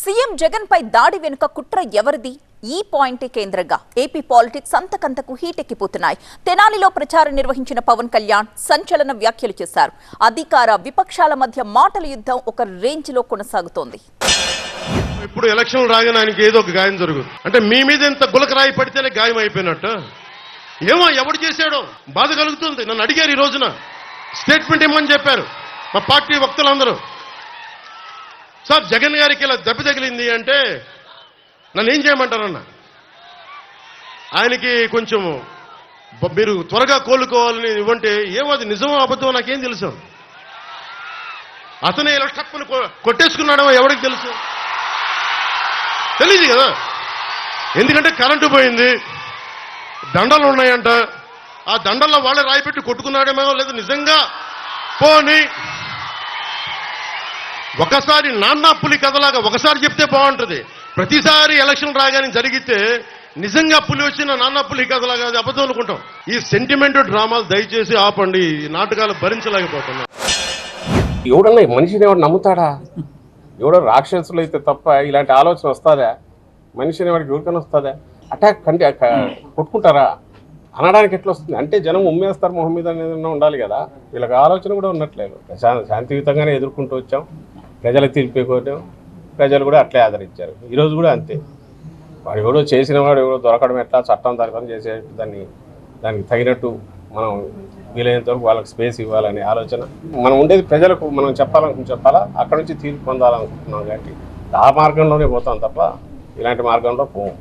CM Jagan పై దాడి వెనుక కుట్ర ఎవరిది? ఈ పాయింట్ కేంద్రంగా ఏపీ పాలిటిక్స్ అంతకంతకు హీటెక్కిపోతున్నాయి. తెనాలిలో ప్రచారం నిర్వహించిన పవన్ కళ్యాణ్ సంచలన వ్యాఖ్యలు చేశారు. అధికార విపక్షాల మధ్య మాటల యుద్ధం ఒక రేంజ్ లో కొనసాగుతోంది. ఇప్పుడు ఎలక్షన్ రాగానే ఆయనకి ఏదో ఒక గాయం జరుగుతుంది. అంటే మీ మీద ఎంత గులకరాయి పడితేనే గాయం అయిపోయినట్టు. ఏమో ఎవడు చేశాడో బాధ కలుగుతుంది. నన్ను అడిగారు ఈ రోజున స్టేట్మెంట్ ఇమ్మని చెప్పారు మా పార్టీ వక్తలందరూ. సార్ జగన్ గారికి ఇలా దెబ్బ తగిలింది అంటే నన్ను ఏం చేయమంటారన్న? ఆయనకి కొంచెం మీరు త్వరగా కోలుకోవాలని ఇవ్వంటే ఏమో అది నిజమో అబద్ధమో నాకేం తెలుసు. అతనే ఇలా టప్పులు కొట్టేసుకున్నాడో ఎవరికి తెలుసు? తెలియదు కదా. ఎందుకంటే కరెంటు పోయింది, దండలు ఉన్నాయంట. ఆ దండల్లో వాళ్ళే రాయిపెట్టి కొట్టుకున్నాడేమో, లేదు నిజంగా పోని ఒకసారి నాన్న పులి కథలాగా ఒకసారి చెప్తే బాగుంటుంది. ప్రతిసారి ఎలక్షన్ రాగానే జరిగితే నిజంగా పులి వచ్చిన నాన్న పులి కథలాగా అది అబద్ధం అనుకుంటాం. ఈ సెంటిమెంట్ డ్రామాలు దయచేసి ఆపండి. ఈ నాటకాలు భరించలేకపోతున్నాం. ఎవడన్నా మనిషిని ఎవడు నమ్ముతాడా? ఎవడో రాక్షసులు అయితే తప్ప ఇలాంటి ఆలోచన వస్తుందా? మనిషిని వాడికి ఎవరికైనా వస్తుందా? అటాక్ అంటే కొట్టుకుంటారా అనడానికి ఎట్లా వస్తుంది? అంటే జనం ఉమ్మేస్తారు మొహం మీద అనేది ఉండాలి కదా. వీళ్ళకి ఆలోచన కూడా ఉన్నట్లేదు. శాంతియుతంగానే ఎదుర్కొంటూ వచ్చాం. ప్రజలకు తీర్పుకోవటం, ప్రజలు కూడా అట్లే ఆదరించారు. ఈరోజు కూడా అంతే. వాడు ఎవడో చేసిన వాడు ఎవడో దొరకడం ఎట్లా, చట్టం తరఫున చేసే దానికి తగినట్టు మనం వీలైనంత వరకు వాళ్ళకి స్పేస్ ఇవ్వాలనే ఆలోచన. మనం ఉండేది ప్రజలకు మనం చెప్పాలా, అక్కడ నుంచి తీర్పు పొందాలనుకుంటున్నాం. కాబట్టి ఆ మార్గంలోనే పోతాం తప్ప ఇలాంటి మార్గంలో పోము.